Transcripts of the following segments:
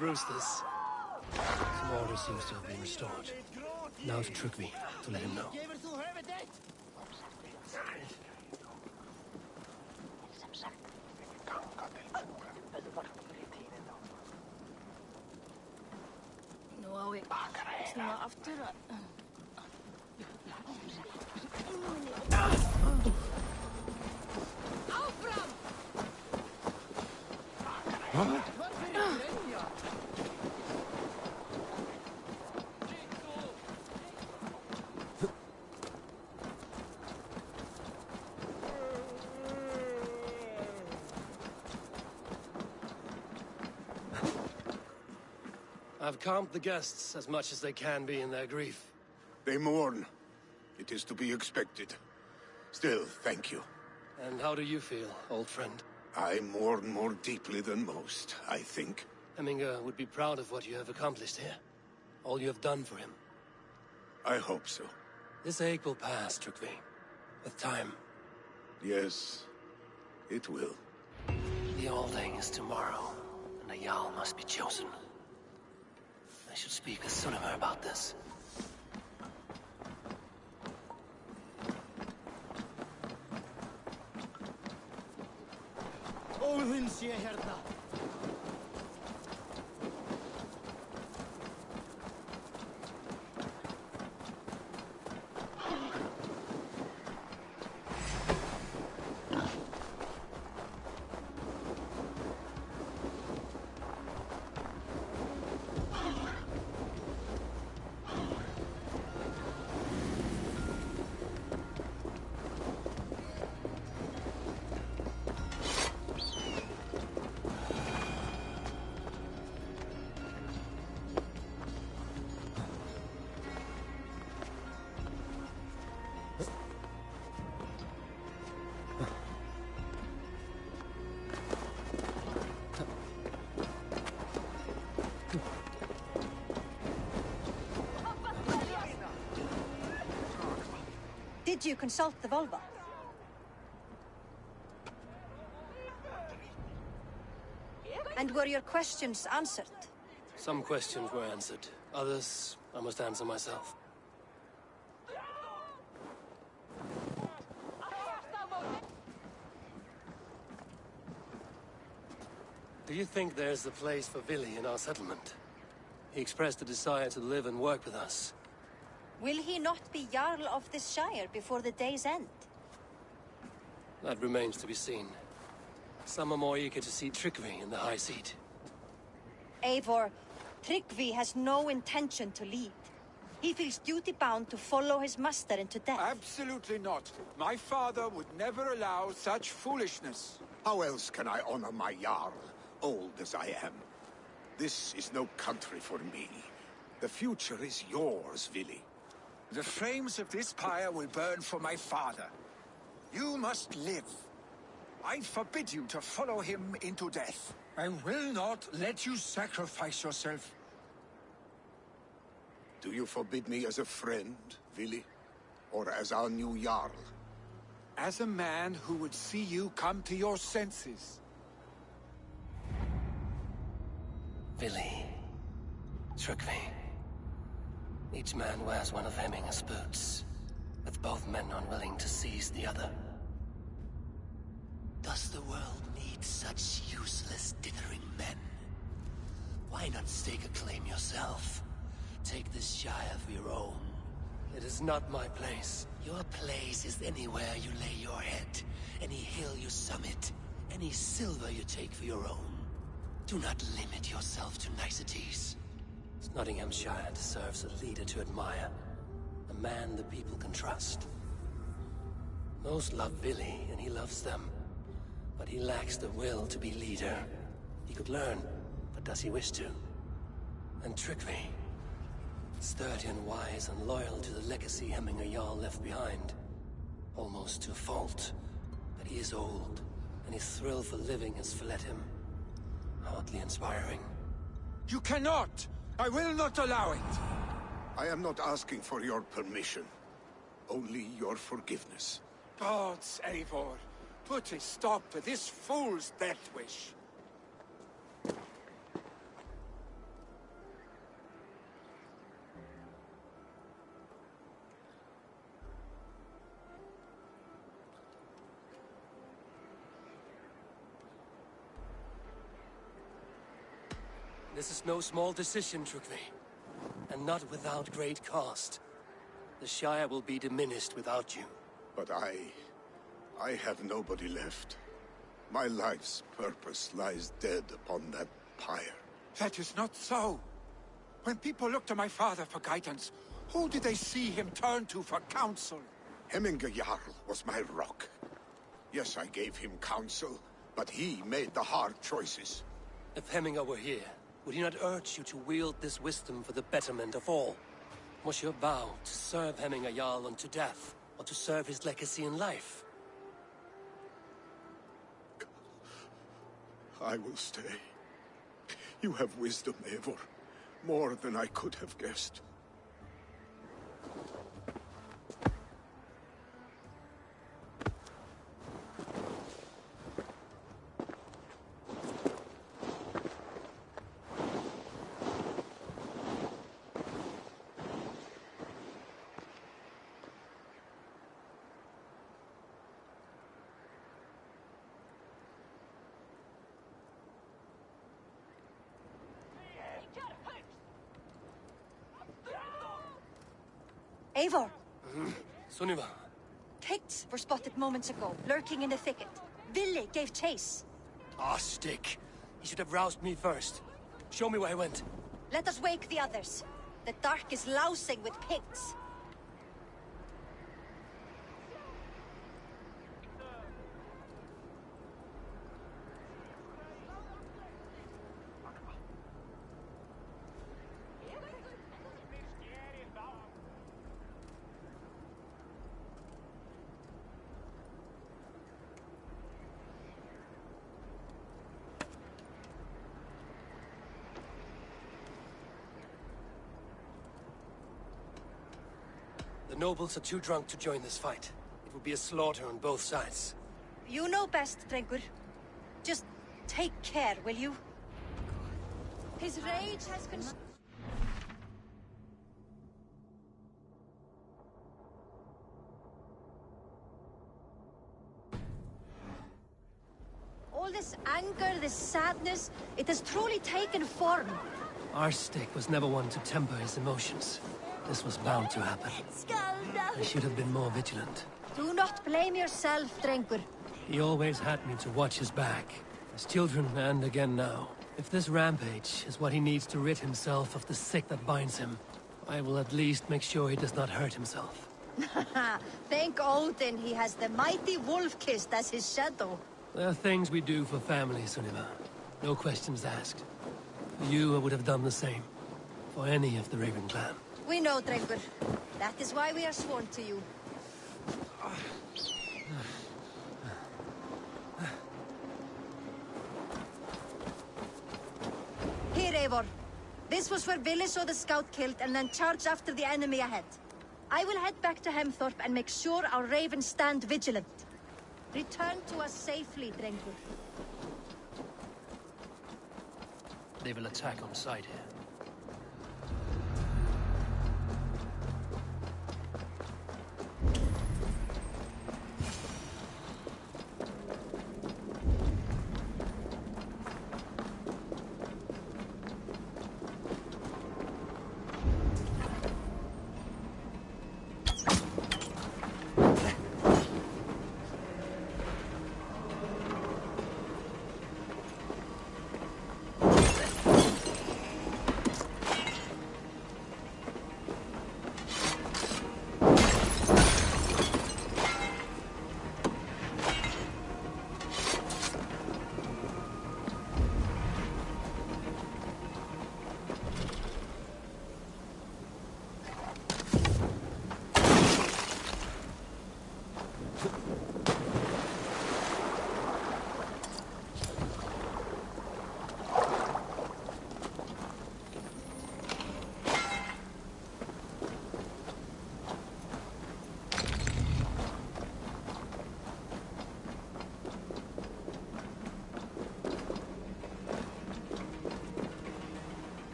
roosters. Some order seems to have been restored. Now to trick me, to let him know. No, ik snel after. I've calmed the guests as much as they can be in their grief. They mourn. It is to be expected. Still, thank you. And how do you feel, old friend? I mourn more deeply than most, I think. Hemminger would be proud of what you have accomplished here. All you have done for him. I hope so. This ache will pass, Trygve. With time. Yes, it will. The Alding is tomorrow, and a Jarl must be chosen. I should speak with Sunniver about this. Óðinn sé hérna. Did you consult the Volva? And were your questions answered? Some questions were answered. Others, I must answer myself. Do you think there's a place for Vili in our settlement? He expressed a desire to live and work with us. Will he not be Jarl of this Shire before the day's end? That remains to be seen. Some are more eager to see Trygve in the high seat. Eivor, Trygve has no intention to lead. He feels duty-bound to follow his master into death. Absolutely not. My father would never allow such foolishness. How else can I honor my Jarl, old as I am? This is no country for me. The future is yours, Vili. The flames of this pyre will burn for my father. You must live. I forbid you to follow him into death. I will not let you sacrifice yourself. Do you forbid me as a friend, Vili? Or as our new Jarl? As a man who would see you come to your senses. Vili. Trygve. Each man wears one of Hemminger's boots, with both men unwilling to seize the other. Does the world need such useless, dithering men? Why not stake a claim yourself? Take this Shire for your own. It is not my place. Your place is anywhere you lay your head, any hill you summit, any silver you take for your own. Do not limit yourself to niceties. Nottinghamshire deserves a leader to admire. A man the people can trust. Most love Vili, and he loves them. But he lacks the will to be leader. He could learn, but does he wish to? And Trygve. Sturdy and wise and loyal to the legacy Hemminger Jarl left behind. Almost to a fault. But he is old, and his thrill for living has fled him. Hardly inspiring. You cannot! I will not allow it! I am not asking for your permission. Only your forgiveness. Gods, Eivor, put a stop to this fool's death wish. This is no small decision, Trugvi. And not without great cost. The Shire will be diminished without you. But I have nobody left. My life's purpose lies dead upon that pyre. That is not so. When people look to my father for guidance, who did they see him turn to for counsel? Hemminger Jarl was my rock. Yes, I gave him counsel, but he made the hard choices. If Hemminger were here, would he not urge you to wield this wisdom for the betterment of all? Was your vow to serve Hemminger Jarl unto death, or to serve his legacy in life? I will stay. You have wisdom, Eivor. More than I could have guessed. Eivor! Sunniva. Picts were spotted moments ago, lurking in the thicket. Vili gave chase. Ah, stick. He should have roused me first. Show me where he went. Let us wake the others. The dark is lousing with Picts. The nobles are too drunk to join this fight. It would be a slaughter on both sides. You know best, Drengur. Just take care, will you? His rage has been... All this anger, this sadness, it has truly taken form. Our stick was never one to temper his emotions. This was bound to happen. I should have been more vigilant. Do not blame yourself, Drengur. He always had me to watch his back. As children, and again now. If this rampage is what he needs to rid himself of the sick that binds him, I will at least make sure he does not hurt himself. Thank Odin he has the mighty Wolf-Kissed as his shadow. There are things we do for family, Sunniva. No questions asked. For you, I would have done the same. For any of the Raven clan. We know, Drengur. That is why we are sworn to you. Here, Eivor. This was where Vili saw the scout killed and then charged after the enemy ahead. I will head back to Hemthorpe and make sure our ravens stand vigilant. Return to us safely, Drengur. They will attack on sight here.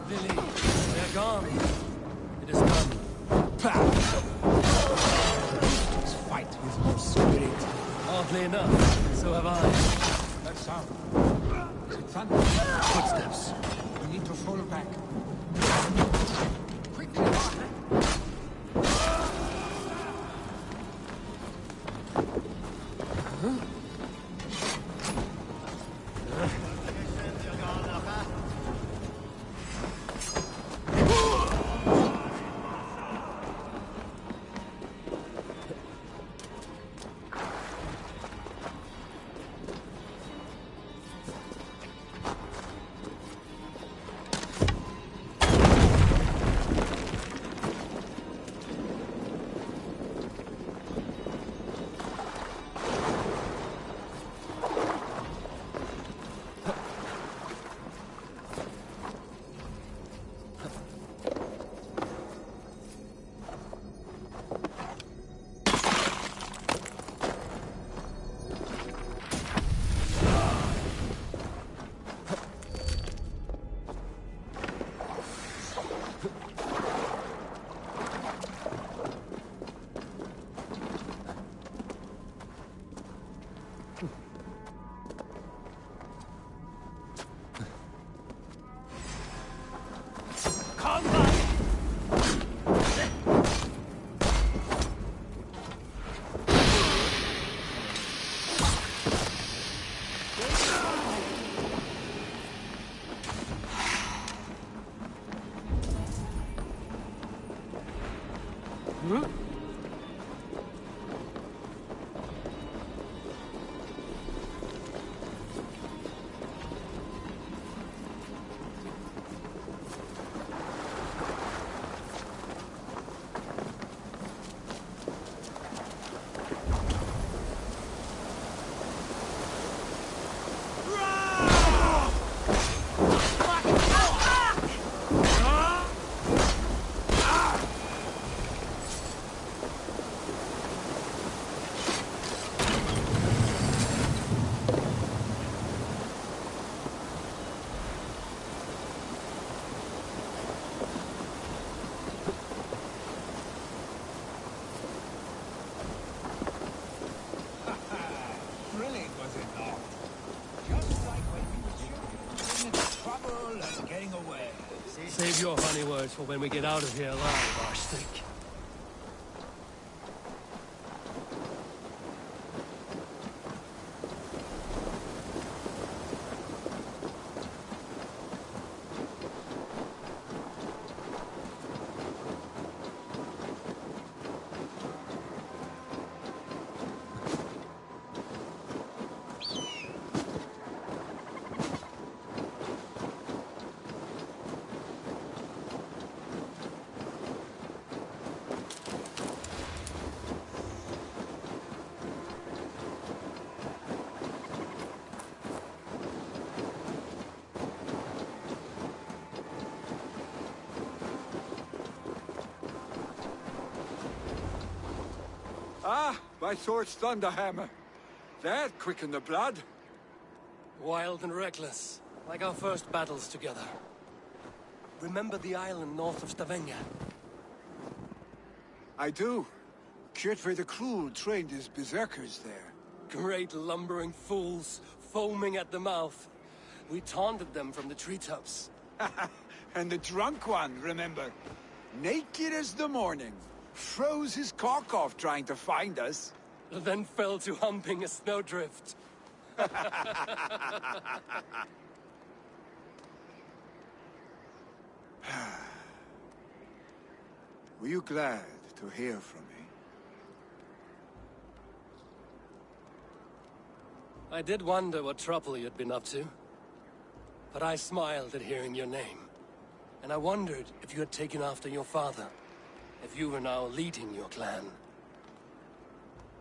Billy, they're gone. It is done. This fight with more spirit. Oddly enough, so have I. That sound. Is it thunder? Footsteps. We need to fall back. Quickly! Save your funny words for when we get out of here alive, Archstick. Ah, by Thor's thunderhammer. That quickened the blood. Wild and reckless, like our first battles together. Remember the island north of Stavanger? I do. Kjotve the Cruel trained his berserkers there. Great lumbering fools, foaming at the mouth. We taunted them from the treetops. And the drunk one, remember? Naked as the morning. Froze his cock off trying to find us. Then fell to humping a snowdrift. Were you glad to hear from me? I did wonder what trouble you'd been up to. But I smiled at hearing your name. And I wondered if you had taken after your father. If you were now leading your clan.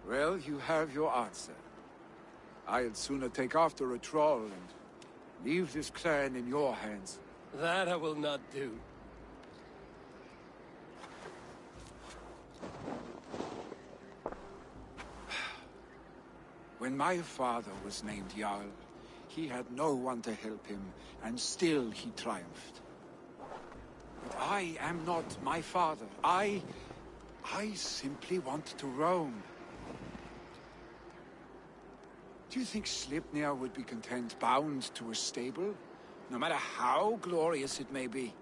Well, you have your answer. I'd sooner take after a troll and leave this clan in your hands. That I will not do. When my father was named Jarl, he had no one to help him, and still he triumphed. I am not my father. I simply want to roam. Do you think Sleipnir would be content bound to a stable? No matter how glorious it may be?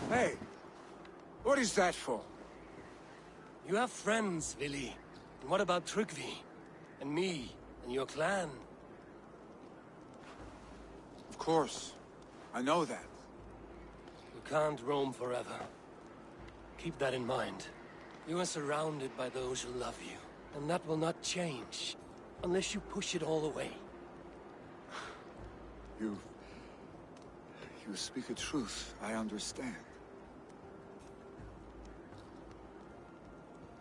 Hey! What is that for? You have friends, Vili. And what about Tryggvi? And me? And your clan? Of course. I know that. You can't roam forever. Keep that in mind. You are surrounded by those who love you. And that will not change. Unless you push it all away. You speak a truth. I understand.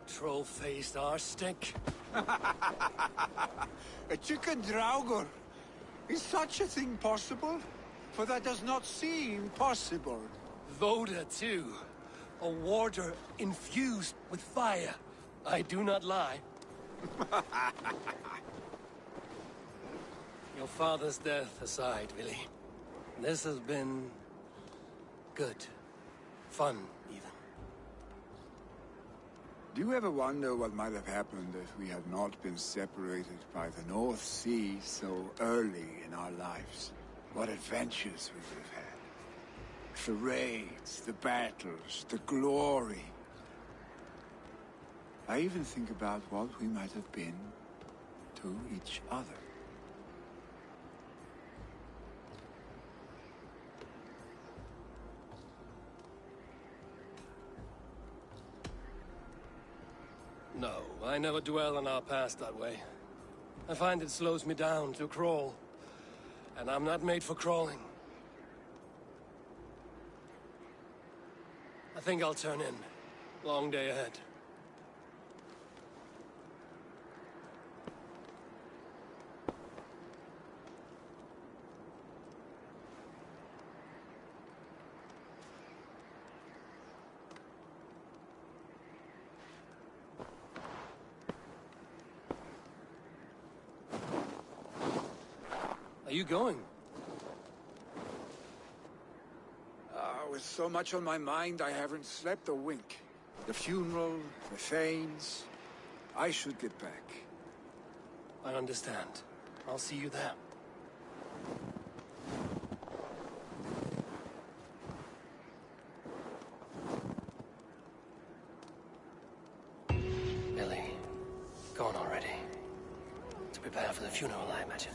Troll-faced arse-stick. A chicken Draugr! Is such a thing possible? For that does not seem possible. Voda, too. A warder infused with fire. I do not lie. Your father's death aside, Vili. This has been... good. Fun, even. Do you ever wonder what might have happened if we had not been separated by the North Sea so early in our lives? What adventures we would have had. The raids, the battles, the glory. I even think about what we might have been to each other. No, I never dwell on our past that way. I find it slows me down to crawl. And I'm not made for crawling. I think I'll turn in. Long day ahead. Are you going? With so much on my mind, I haven't slept a wink. The funeral, the Thanes. I should get back. I understand. I'll see you there. Billy, gone already. To prepare for the funeral, I imagine.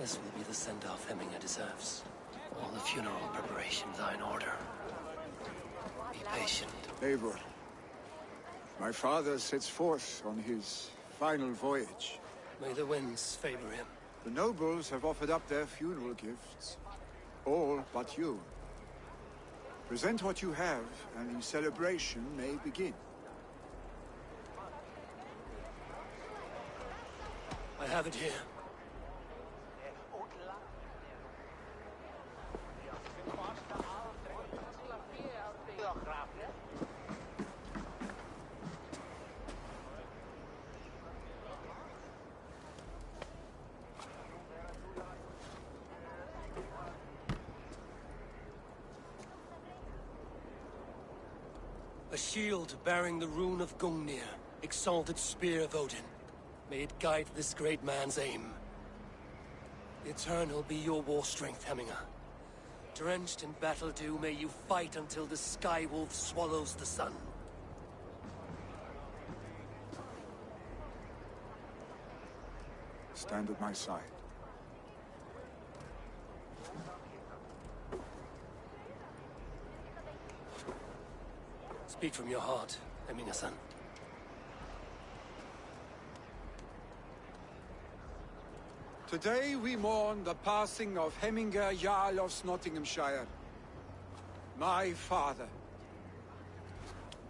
This will be the send-off Hemminger deserves. All the funeral preparations are in order. Be patient. Eivor, my father sets forth on his final voyage. May the winds favor him. The nobles have offered up their funeral gifts. All but you. Present what you have, and the celebration may begin. I have it here. A shield bearing the rune of Gungnir, exalted spear of Odin. May it guide this great man's aim. Eternal be your war strength, Hemminger. Drenched in battle dew, may you fight until the sky wolf swallows the sun. Stand at my side. Speak from your heart, Hemminger-san. Today we mourn the passing of Hemminger Jarl of Nottinghamshire. My father.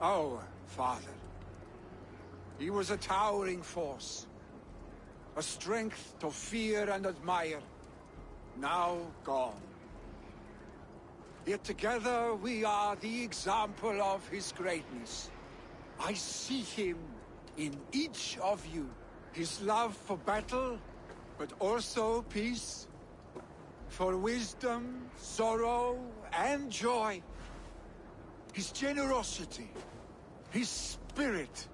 Our father. He was a towering force. A strength to fear and admire. Now gone. Yet together we are the example of his greatness. I see him in each of you. His love for battle, but also peace. For wisdom, sorrow, and joy. His generosity, his spirit.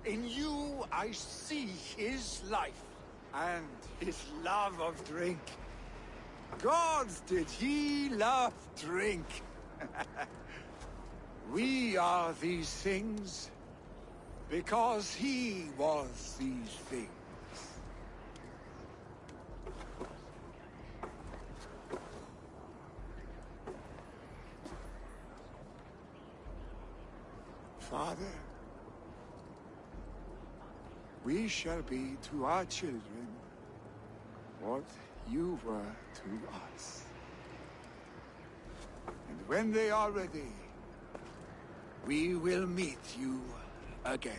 In you I see his life, and his love of drink. Gods, did he love drink! We are these things because he was these things. Father, we shall be to our children what you were to us. And when they are ready, we will meet you again.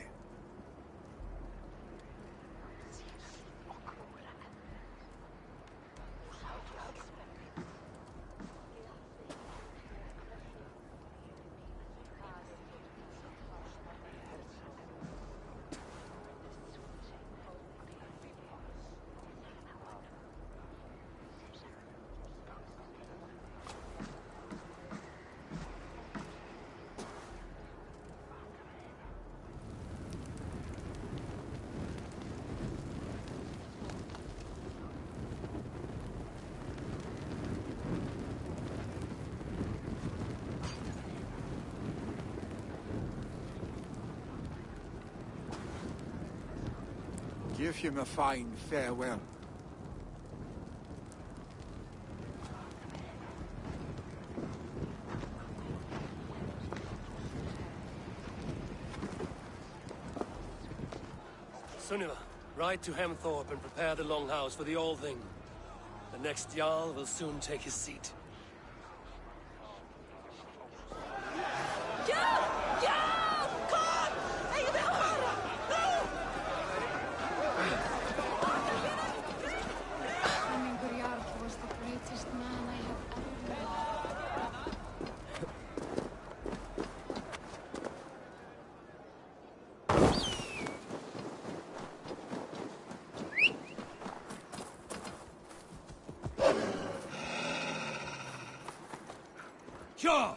Give him a fine farewell. Sunniva, ride to Hemthorpe and prepare the Longhouse for the All-Thing. The next Jarl will soon take his seat. Sure!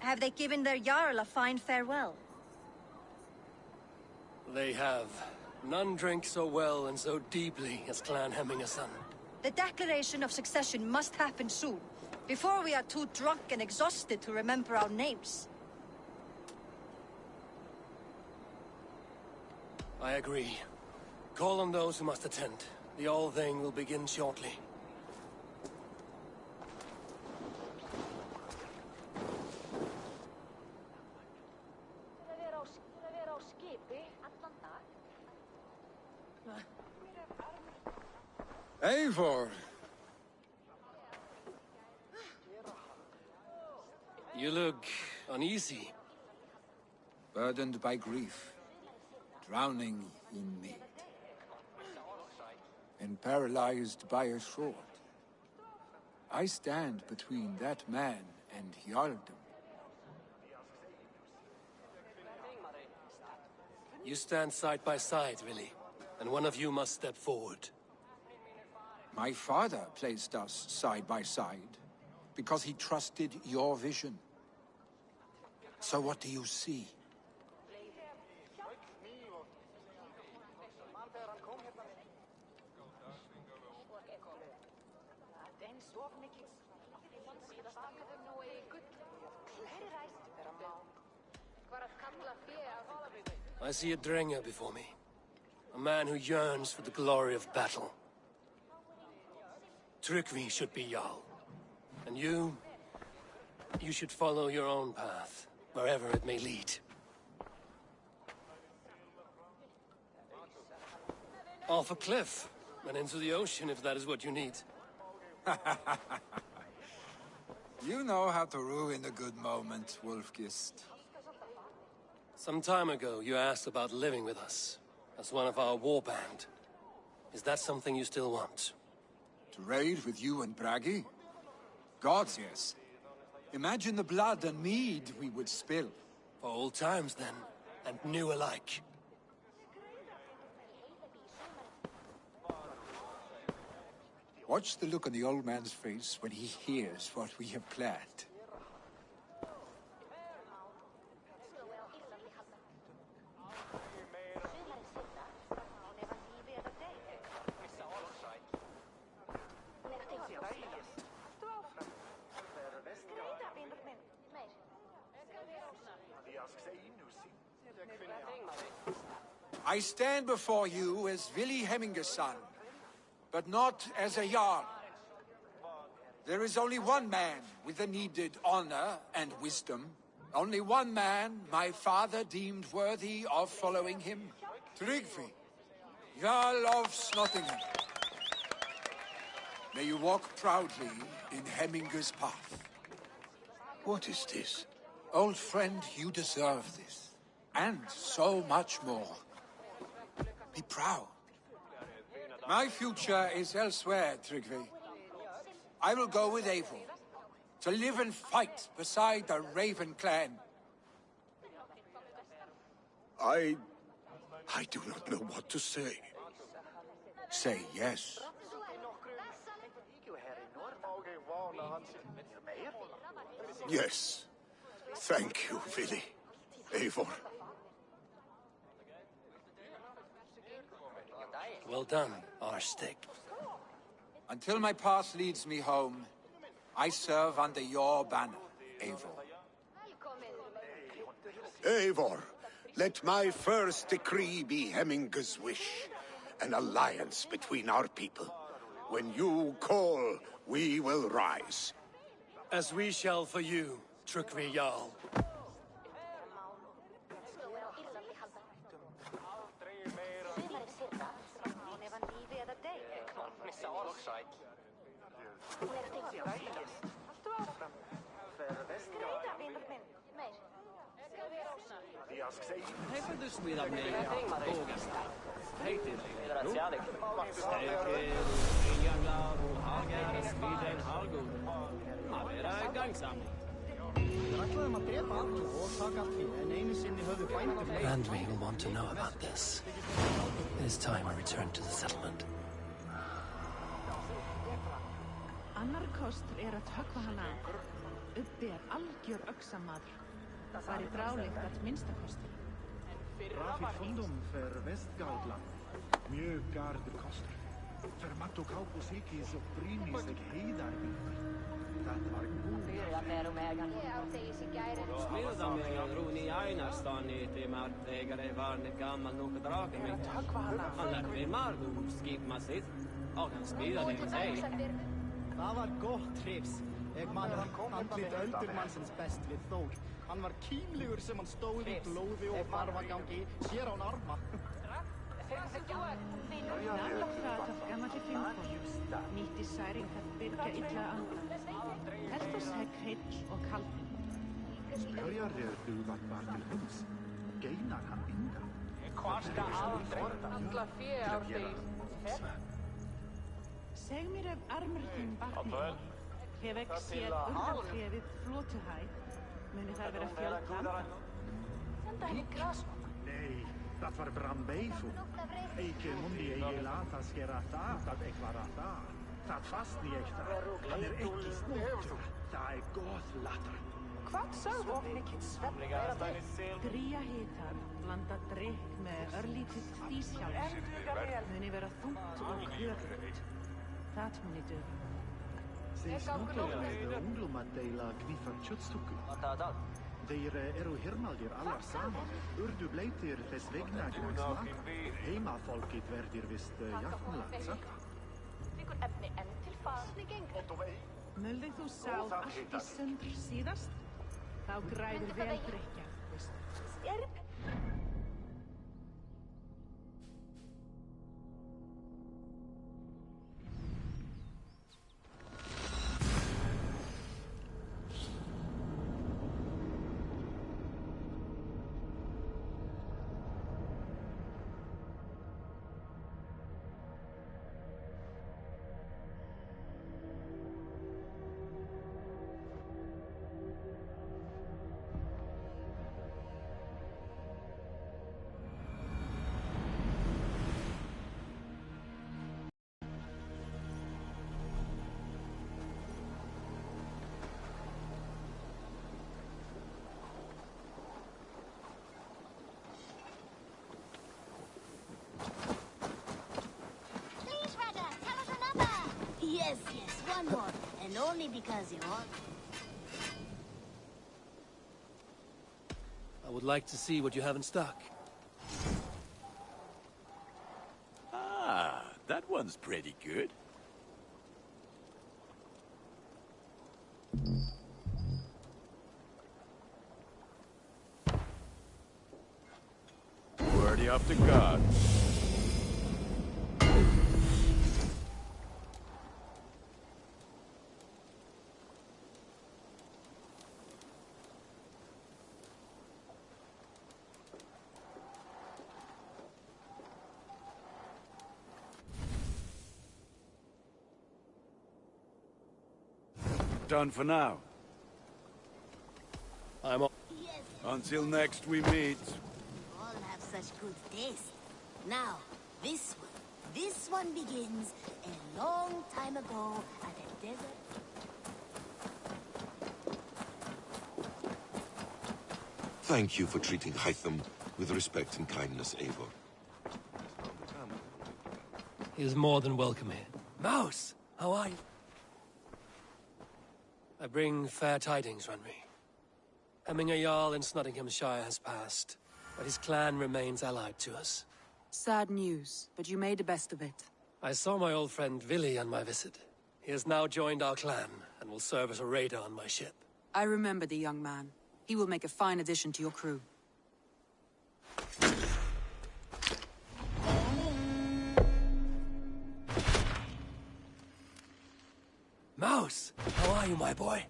Have they given their Jarl a fine farewell? They have. None drink so well and so deeply as Clan Hemmingerson. The declaration of succession must happen soon, before we are too drunk and exhausted to remember our names. I agree. Call on those who must attend. The All Thing will begin shortly. Eivor! You look uneasy. Burdened by grief, drowning in me, and paralyzed by a sword. I stand between that man and Jarldom. You stand side by side, really, and one of you must step forward. My father placed us side by side, because he trusted your vision. So what do you see? I see a Drenger before me. A man who yearns for the glory of battle. Tryggvi should be Jarl. And you should follow your own path, wherever it may lead. Off a cliff, and into the ocean if that is what you need. You know how to ruin a good moment, Wolfgist. Some time ago, you asked about living with us, as one of our warband. Is that something you still want? To raid with you and Bragi? Gods, yes. Imagine the blood and mead we would spill. For old times, then, and new alike. Watch the look on the old man's face when he hears what we have planned. I stand before you as Vili Hemmingerson, but not as a Jarl. There is only one man with the needed honor and wisdom. Only one man my father deemed worthy of following him. Tryggvi, Jarl of Snottingham. May you walk proudly in Hemminger's path. What is this? Old friend, you deserve this. And so much more. Be proud. My future is elsewhere, Tryggvi. I will go with Eivor, to live and fight beside the Raven clan. I do not know what to say. Say yes. Yes. Thank you, Vili. Eivor. Well done, Arstig. Until my path leads me home, I serve under your banner, Eivor. Eivor, let my first decree be Hemminger's wish. An alliance between our people. When you call, we will rise. As we shall for you, Tryggvi Jarl. Landry will want to know about this. It is time I return to the settlement. Annar kostur að höggva hana af. Ubbi algjör öxamaður. Það væri fráleitt að minnsta kosti. Rafik fundum för Västgautland. Mjögarde kostar. För matto kaupo sikis och primis eg heidarvintar. Det var god. Miltä me ruuni ainoastaan niitä vaan gammal nog dragemynt. Han lärde mig marlum skipmassigt. Och han spelade det sig. Det var gott trivs. Jag man andligt ölturmannsens best við Þór. Han var kímlegur sem hann stóð í blóði og varmagangi, sér án arma. Nafla frat af gamalli fimmkonu nýtti særing að byrgja illa andan. Eldurshegg heill og kaldin. Spörjarrör duvat var til hus. Geinar hann inga. Kosta aldrei. Alla fjör Seg mér ef armur þinn batni. Hef ekki séð urðartrefið flótuhæð. Muni þær vera fjölda? Senda henni grasmokk. Nej, det var brambeifu. Eike mundi egi lata skera það eg var að það. Það fastni eg það. Hann ekki snúttur. Það góð latar. Hvað sögðu mikið svefn? Dría hitar, blanda drikk með örlítið díshjálp. Muni vera þungt og kjörugt. Það muni döfa. Þeir snúttur unglumat deila knifar kjötstukku. Þeir eru hermaldir allar saman. Urdu bleitir þess vegna smak. Heimafolkið verðir vist jafnlagt sakka. Liggur efni enn til fasni gengur. Muldið þú sáð allt í sundr síðast? Þá græður vel drikja, veistu. Yes, one more. And only because you want. I would like to see what you have in stock. Ah, that one's pretty good. Worthy of the gods. Done for now. I'm on. Yes. Until next we meet. All have such good taste. Now, this one begins a long time ago at a desert. Thank you for treating Hytham with respect and kindness, Eivor. He is more than welcome here. Mouse, how are you? I bring fair tidings, Runry. Hemminger Jarl in Nottinghamshire has passed, but his clan remains allied to us. Sad news, but you made the best of it. I saw my old friend Vili on my visit. He has now joined our clan, and will serve as a raider on my ship. I remember the young man. He will make a fine addition to your crew. Mouse, how are you, my boy?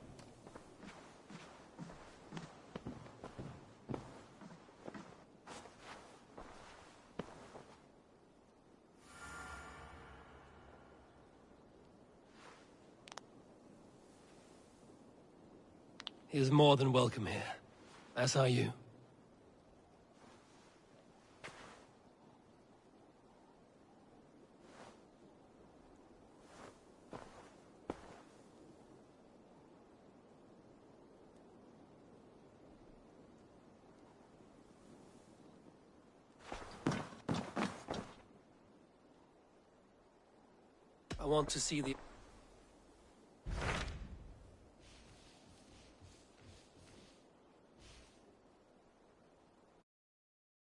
He is more than welcome here, as are you. I want to see the...